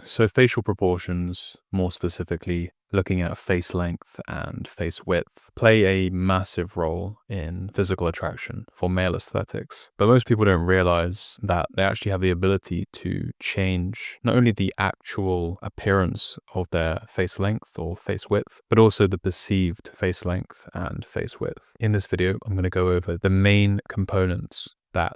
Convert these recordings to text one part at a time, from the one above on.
So facial proportions, more specifically looking at face length and face width, play a massive role in physical attraction for male aesthetics. But most people don't realize that they actually have the ability to change not only the actual appearance of their face length or face width, but also the perceived face length and face width. In this video, I'm going to go over the main components that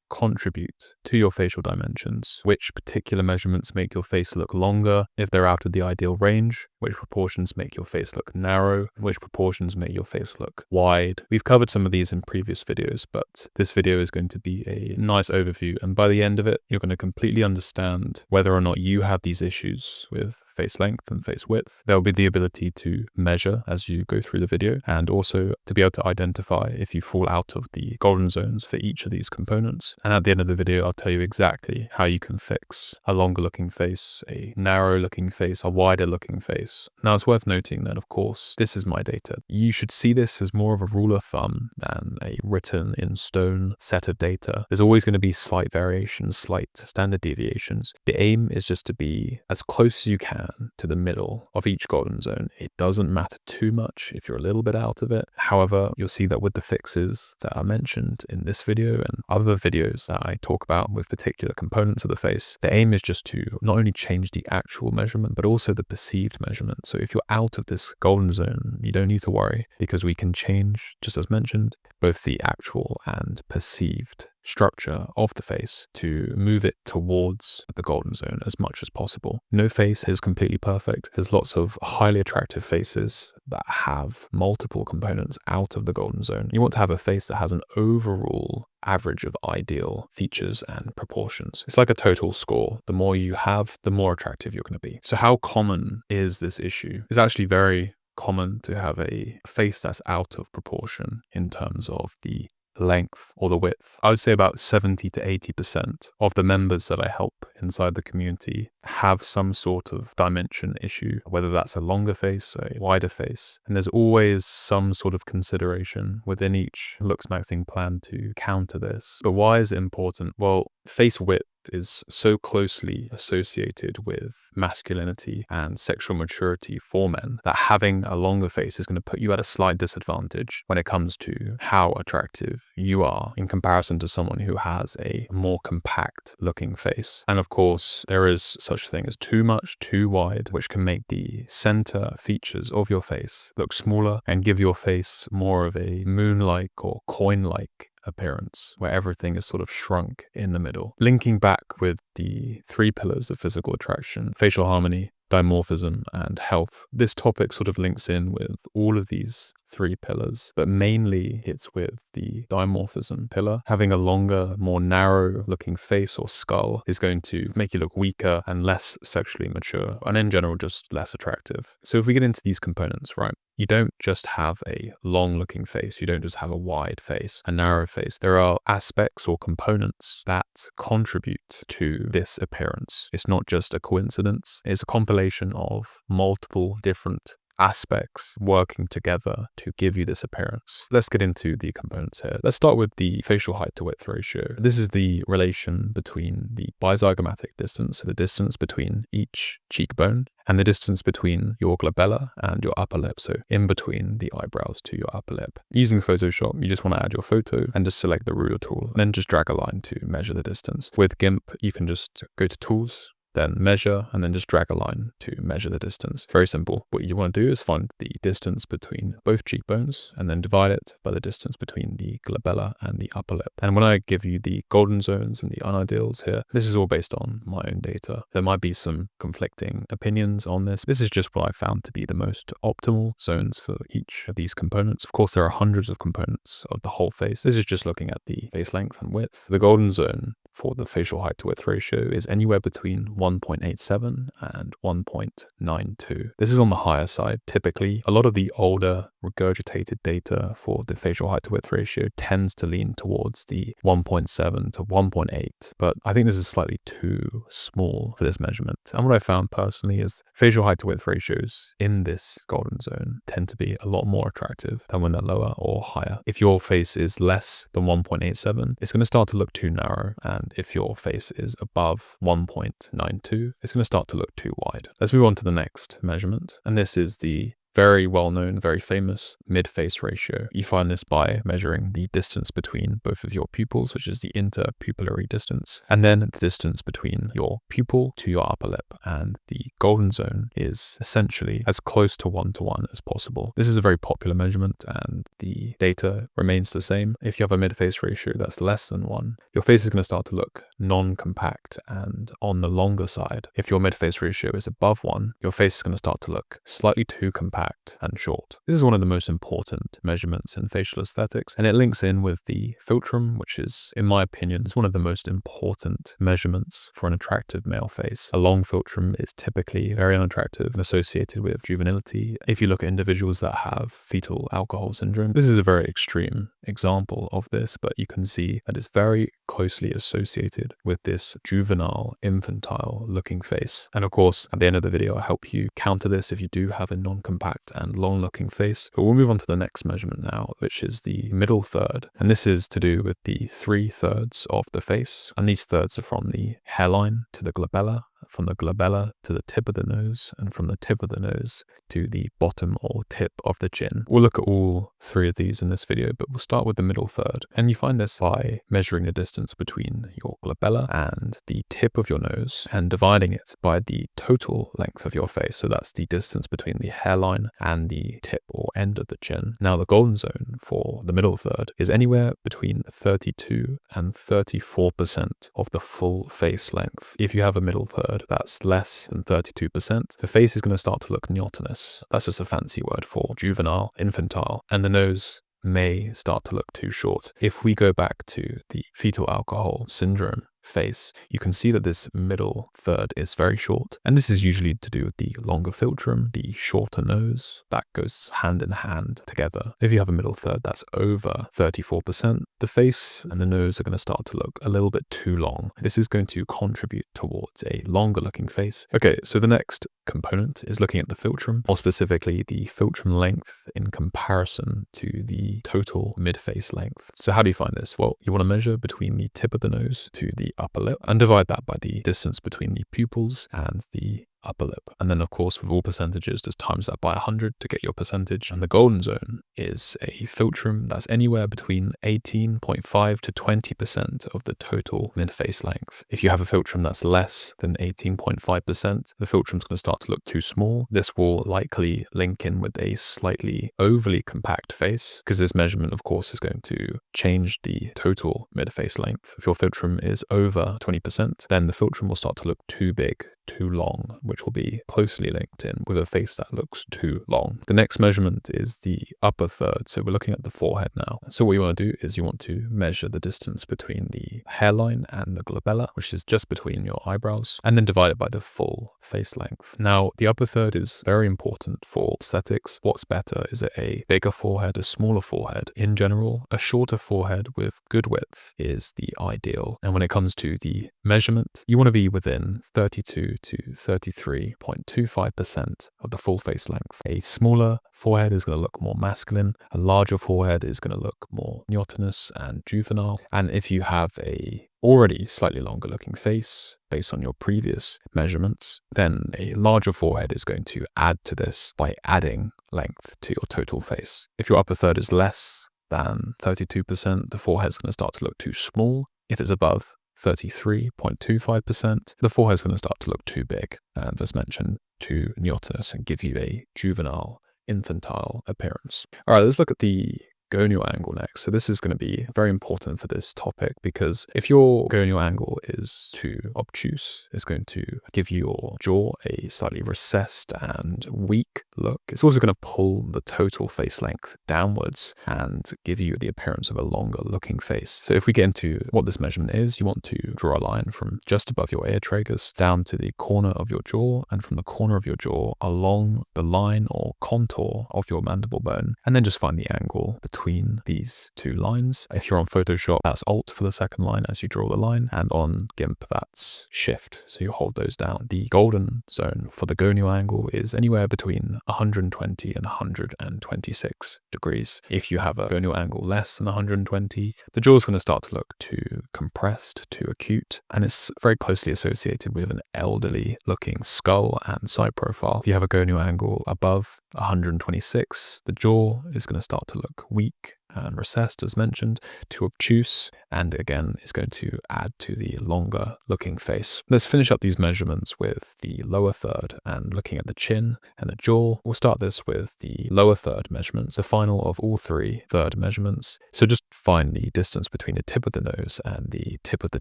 contribute to your facial dimensions, which particular measurements make your face look longer if they're out of the ideal range, which proportions make your face look narrow, which proportions make your face look wide. We've covered some of these in previous videos, but this video is going to be a nice overview, and by the end of it, you're going to completely understand whether or not you have these issues with face length and face width. There'll be the ability to measure as you go through the video, and also to be able to identify if you fall out of the golden zones for each of these components. And at the end of the video, I'll tell you exactly how you can fix a longer looking face, a narrow looking face, a wider looking face. Now, it's worth noting that, of course, this is my data. You should see this as more of a rule of thumb than a written in stone set of data. There's always going to be slight variations, slight standard deviations. The aim is just to be as close as you can to the middle of each golden zone. It doesn't matter too much if you're a little bit out of it. However, you'll see that with the fixes that I mentioned in this video and other videos that I talk about with particular components of the face, the aim is just to not only change the actual measurement, but also the perceived measurement. So if you're out of this golden zone, you don't need to worry, because we can change, just as mentioned, both the actual and perceived structure of the face to move it towards the golden zone as much as possible. No face is completely perfect. There's lots of highly attractive faces that have multiple components out of the golden zone. You want to have a face that has an overall average of ideal features and proportions. It's like a total score. The more you have, the more attractive you're going to be. So how common is this issue? It's actually very common to have a face that's out of proportion in terms of the length or the width. I would say about 70 to 80% of the members that I help inside the community have some sort of dimension issue, whether that's a longer face, a wider face. And there's always some sort of consideration within each looks maxing plan to counter this. But why is it important? Well, face width is so closely associated with masculinity and sexual maturity for men that having a longer face is going to put you at a slight disadvantage when it comes to how attractive you are in comparison to someone who has a more compact looking face. And of course, there is such a thing as too much, too wide, which can make the center features of your face look smaller and give your face more of a moon-like or coin-like appearance, where everything is sort of shrunk in the middle. Linking back with the 3 pillars of physical attraction: facial harmony, dimorphism, and health. This topic sort of links in with all of these 3 pillars, but mainly it's with the dimorphism pillar. Having a longer, more narrow looking face or skull is going to make you look weaker and less sexually mature, and in general just less attractive. So if we get into these components, right, you don't just have a long looking face, you don't just have a wide face, a narrow face. There are aspects or components that contribute to this appearance. It's not just a coincidence, it's a compilation of multiple different aspects working together to give you this appearance. Let's get into the components here. Let's start with the facial height to width ratio. This is the relation between the bizygomatic distance, so the distance between each cheekbone, and the distance between your glabella and your upper lip, so in between the eyebrows to your upper lip. Using Photoshop, you just want to add your photo and just select the ruler tool, and then just drag a line to measure the distance. With GIMP, you can just go to Tools, then measure, and then just drag a line to measure the distance. Very simple. What you want to do is find the distance between both cheekbones and then divide it by the distance between the glabella and the upper lip. And when I give you the golden zones and the unideals here, this is all based on my own data. There might be some conflicting opinions on this. This is just what I found to be the most optimal zones for each of these components. Of course, there are hundreds of components of the whole face. This is just looking at the face length and width. The golden zone for the facial height to width ratio is anywhere between 1.87 and 1.92. This is on the higher side. Typically, a lot of the older regurgitated data for the facial height to width ratio tends to lean towards the 1.7 to 1.8, but I think this is slightly too small for this measurement. And what I found personally is facial height to width ratios in this golden zone tend to be a lot more attractive than when they're lower or higher. If your face is less than 1.87, it's going to start to look too narrow, and And if your face is above 1.92, it's going to start to look too wide. Let's move on to the next measurement. And this is the very well-known, very famous mid-face ratio. You find this by measuring the distance between both of your pupils, which is the interpupillary distance, and then the distance between your pupil to your upper lip. And the golden zone is essentially as close to 1-to-1 as possible. This is a very popular measurement, and the data remains the same. If you have a mid-face ratio that's less than 1, your face is going to start to look non-compact and on the longer side. If your mid-face ratio is above 1, your face is going to start to look slightly too compact and short. This is one of the most important measurements in facial aesthetics, and it links in with the philtrum, which is, in my opinion, is one of the most important measurements for an attractive male face. A long philtrum is typically very unattractive and associated with juvenility. If you look at individuals that have fetal alcohol syndrome, this is a very extreme example of this, but you can see that it's very closely associated with this juvenile, infantile looking face. And of course, at the end of the video, I'll help you counter this if you do have a non-compact and long looking face. But we'll move on to the next measurement now, which is the middle third. And this is to do with the 3/3 of the face. And these thirds are from the hairline to the glabella, from the glabella to the tip of the nose, and from the tip of the nose to the bottom or tip of the chin. We'll look at all 3 of these in this video, but we'll start with the middle third. And you find this by measuring the distance between your glabella and the tip of your nose and dividing it by the total length of your face. So that's the distance between the hairline and the tip or end of the chin. Now the golden zone for the middle third is anywhere between 32 and 34% of the full face length. If you have a middle third that's less than 32%, the face is going to start to look neotenous. That's just a fancy word for juvenile, infantile, and the nose may start to look too short. If we go back to the fetal alcohol syndrome face, you can see that this middle third is very short, and this is usually to do with the longer philtrum, the shorter nose. That goes hand in hand together. If you have a middle third that's over 34%, the face and the nose are going to start to look a little bit too long. This is going to contribute towards a longer looking face. Okay, so the next component is looking at the philtrum, more specifically the philtrum length in comparison to the total mid-face length. So how do you find this? Well, you want to measure between the tip of the nose to the upper lip and divide that by the distance between the pupils and the upper lip. And then of course with all percentages, just times that by 100 to get your percentage. And the golden zone is a philtrum that's anywhere between 18.5 to 20% of the total mid-face length. If you have a philtrum that's less than 18.5%, the philtrum's going to start to look too small. This will likely link in with a slightly overly compact face, because this measurement of course is going to change the total mid-face length. If your philtrum is over 20%, then the philtrum will start to look too big, too long, which will be closely linked in with a face that looks too long. The next measurement is the upper third. So we're looking at the forehead now. So what you want to do is you want to measure the distance between the hairline and the glabella, which is just between your eyebrows, and then divide it by the full face length. Now, the upper third is very important for aesthetics. What's better? Is it a bigger forehead, a smaller forehead? In general, a shorter forehead with good width is the ideal. And when it comes to the measurement, you want to be within 32 to 33.25% of the full face length. A smaller forehead is going to look more masculine. A larger forehead is going to look more neotenous and juvenile. And if you have a already slightly longer looking face based on your previous measurements, then a larger forehead is going to add to this by adding length to your total face. If your upper third is less than 32%, the forehead's going to start to look too small. If it's above 33.25%, the forehead's going to start to look too big and, as mentioned, too neotenous and give you a juvenile, infantile appearance. All right, let's look at the gonial angle next. So this is going to be very important for this topic, because if your gonial angle is too obtuse, it's going to give your jaw a slightly recessed and weak look. It's also going to pull the total face length downwards and give you the appearance of a longer looking face. So if we get into what this measurement is, you want to draw a line from just above your ear tragus down to the corner of your jaw, and from the corner of your jaw along the line or contour of your mandible bone, and then just find the angle between between these two lines. If you're on Photoshop, that's Alt for the second line as you draw the line, and on GIMP, that's Shift, so you hold those down. The golden zone for the gonio angle is anywhere between 120 and 126 degrees. If you have a gonio angle less than 120, the jaw is going to start to look too compressed, too acute, and it's very closely associated with an elderly looking skull and side profile. If you have a gonio angle above 126, the jaw is going to start to look weak and recessed, as mentioned, too obtuse, and again is going to add to the longer looking face. Let's finish up these measurements with the lower third and looking at the chin and the jaw. We'll start this with the lower third measurements, the final of all three third measurements. So just find the distance between the tip of the nose and the tip of the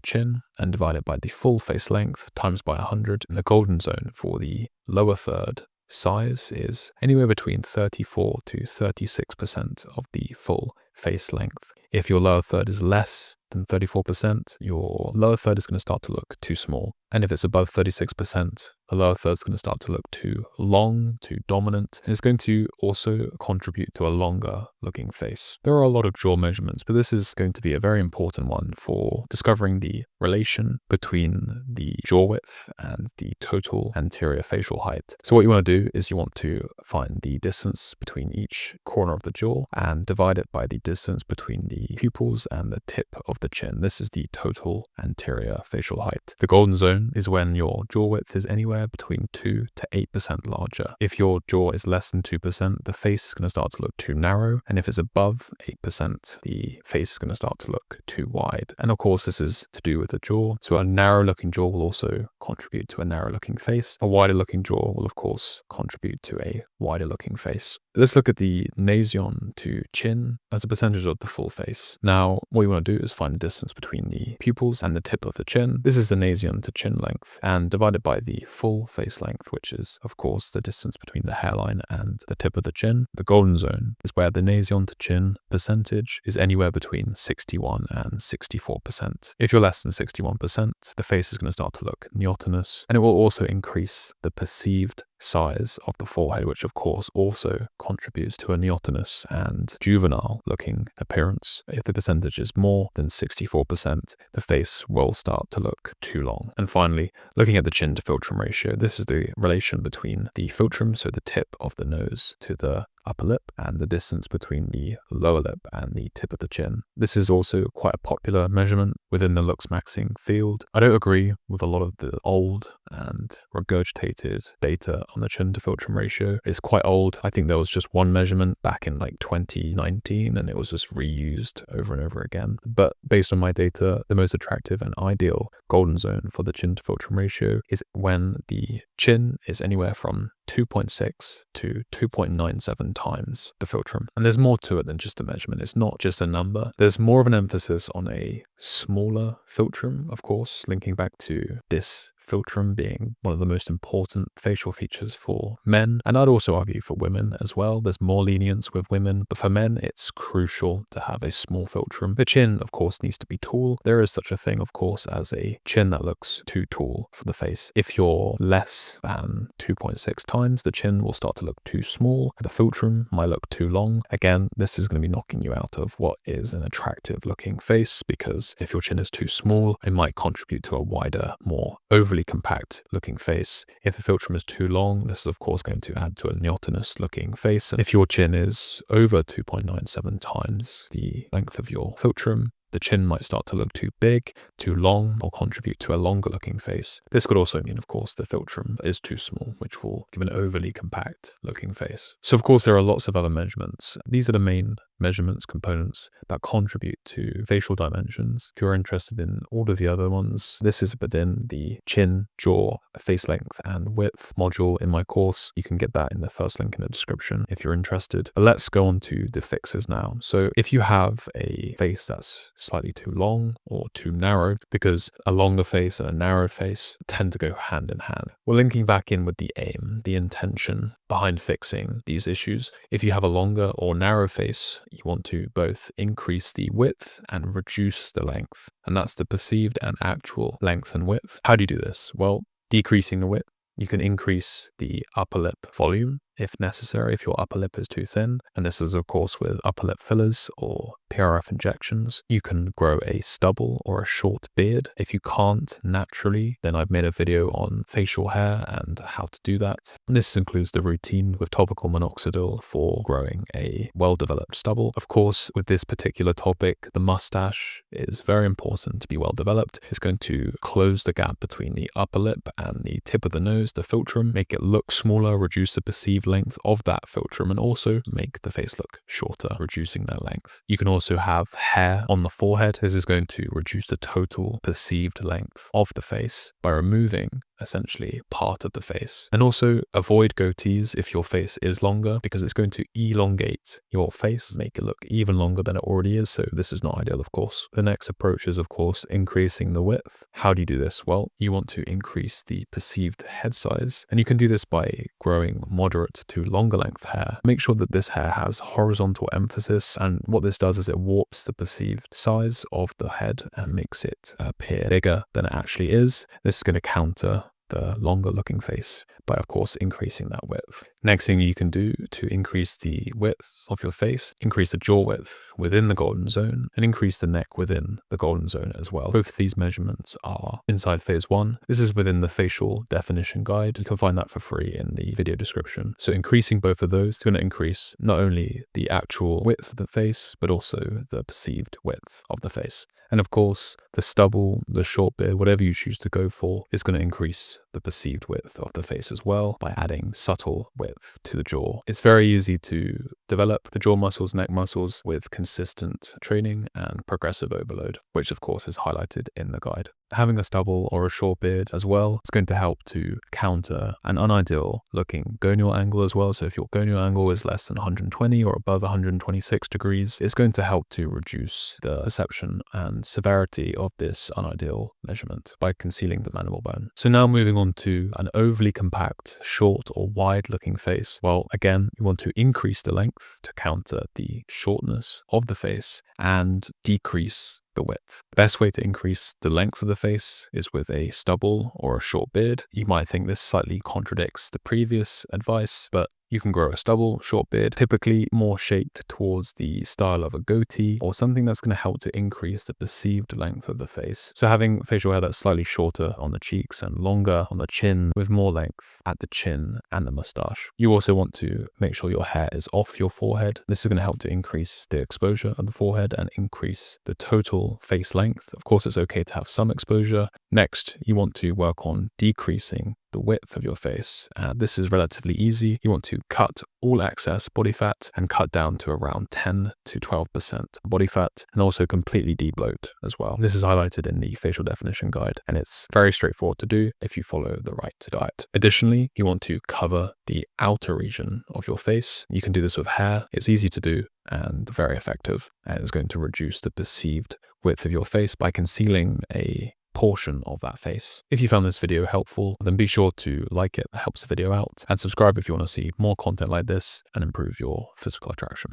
chin and divide it by the full face length times by 100. And the golden zone for the lower third size is anywhere between 34 to 36% of the full face length. If your lower third is less than 34%, your lower third is going to start to look too small. And if it's above 36%, the lower third is going to start to look too long, too dominant. And it's going to also contribute to a longer looking face. There are a lot of jaw measurements, but this is going to be a very important one for discovering the relation between the jaw width and the total anterior facial height. So what you want to do is you want to find the distance between each corner of the jaw and divide it by the distance between the pupils and the tip of the chin. This is the total anterior facial height. The golden zone is when your jaw width is anywhere between 2 to 8% larger. If your jaw is less than 2%, the face is going to start to look too narrow. And if it's above 8%, the face is going to start to look too wide. And of course, this is to do with the jaw. So a narrow looking jaw will also contribute to a narrow looking face. A wider looking jaw will of course contribute to a wider looking face. Let's look at the nasion to chin as a percentage of the full face. Now, what you want to do is find the distance between the pupils and the tip of the chin. This is the nasion to chin length, and divide it by the full face length, which is, of course, the distance between the hairline and the tip of the chin. The golden zone is where the nasion to chin percentage is anywhere between 61 and 64%. If you're less than 61%, the face is going to start to look neotenous, and it will also increase the perceived size of the forehead, which of course also contributes to a neotenous and juvenile looking appearance. If the percentage is more than 64%, the face will start to look too long. And finally, looking at the chin to philtrum ratio, this is the relation between the philtrum, so the tip of the nose, to the upper lip, and the distance between the lower lip and the tip of the chin. This is also quite a popular measurement within the looksmaxing field. I don't agree with a lot of the old and regurgitated data on the chin to philtrum ratio. It's quite old. I think there was just one measurement back in like 2019 and it was just reused over and over again. But based on my data, the most attractive and ideal golden zone for the chin to philtrum ratio is when the chin is anywhere from 2.6 to 2.97 times the philtrum. And there's more to it than just a measurement. It's not just a number. There's more of an emphasis on a smaller philtrum, of course, linking back to this philtrum being one of the most important facial features for men, and I'd also argue for women as well. There's more lenience with women, but for men it's crucial to have a small philtrum. The chin, of course, needs to be tall. There is such a thing, of course, as a chin that looks too tall for the face. If you're less than 2.6 times, the chin will start to look too small. The philtrum might look too long. Again, this is going to be knocking you out of what is an attractive looking face, because if your chin is too small, it might contribute to a wider, more overly compact looking face. If the philtrum is too long, this is of course going to add to a neotenous looking face. And if your chin is over 2.97 times the length of your philtrum, the chin might start to look too big, too long, or contribute to a longer looking face. This could also mean, of course, the philtrum is too small, which will give an overly compact looking face. So, of course, there are lots of other measurements. These are the main measurements, components that contribute to facial dimensions. If you're interested in all of the other ones, this is within the chin, jaw, face length, and width module in my course. You can get that in the first link in the description if you're interested. But let's go on to the fixes now. So if you have a face that's slightly too long or too narrow, because a longer face and a narrow face tend to go hand in hand. We're linking back in with the aim, the intention behind fixing these issues. If you have a longer or narrow face, you want to both increase the width and reduce the length. And that's the perceived and actual length and width. How do you do this? Well, decreasing the width, you can increase the upper lip volume. if necessary, if your upper lip is too thin. And this is, of course, with upper lip fillers or PRF injections. You can grow a stubble or a short beard. If you can't naturally, then I've made a video on facial hair and how to do that. And this includes the routine with topical minoxidil for growing a well-developed stubble. Of course, with this particular topic, the mustache is very important to be well-developed. It's going to close the gap between the upper lip and the tip of the nose, the philtrum, make it look smaller, reduce the perceived length of that philtrum, and also make the face look shorter, reducing that length. You can also have hair on the forehead. This is going to reduce the total perceived length of the face by removing essentially part of the face. And also avoid goatees if your face is longer, because it's going to elongate your face, make it look even longer than it already is. So this is not ideal, of course. The next approach is, of course, increasing the width. How do you do this? Well, you want to increase the perceived head size, and you can do this by growing moderate to longer length hair. Make sure that this hair has horizontal emphasis, and what this does is it warps the perceived size of the head and makes it appear bigger than it actually is. This is going to counter the longer looking face by, of course, increasing that width. Next thing you can do to increase the width of your face, increase the jaw width within the golden zone and increase the neck within the golden zone as well. Both of these measurements are inside phase 1. This is within the facial definition guide. You can find that for free in the video description. So increasing both of those is going to increase not only the actual width of the face, but also the perceived width of the face. And of course, the stubble, the short beard, whatever you choose to go for, is going to increase the perceived width of the face as well by adding subtle width to the jaw. It's very easy to develop the jaw muscles, neck muscles with consistent training and progressive overload, which of course is highlighted in the guide. Having a stubble or a short beard as well is going to help to counter an unideal looking gonial angle as well. So if your gonial angle is less than 120 or above 126 degrees, it's going to help to reduce the perception and severity of this unideal measurement by concealing the mandible bone. So now moving on to an overly compact, short or wide looking face. Well, again, you want to increase the length to counter the shortness of the face and decrease the width. The best way to increase the length of the face is with a stubble or a short beard. You might think this slightly contradicts the previous advice, but you can grow a stubble, short beard, typically more shaped towards the style of a goatee or something that's going to help to increase the perceived length of the face. So having facial hair that's slightly shorter on the cheeks and longer on the chin with more length at the chin and the mustache. You also want to make sure your hair is off your forehead. This is going to help to increase the exposure of the forehead and increase the total face length. Of course, it's okay to have some exposure. Next, you want to work on decreasing the width of your face. This is relatively easy. You want to cut all excess body fat and cut down to around 10 to 12% body fat, and also completely debloat as well. This is highlighted in the facial definition guide, and it's very straightforward to do if you follow the right diet. Additionally, you want to cover the outer region of your face. You can do this with hair. It's easy to do and very effective, and it's going to reduce the perceived width of your face by concealing a portion of that face. If you found this video helpful, then be sure to like it helps the video out, and subscribe if you want to see more content like this and improve your physical attraction.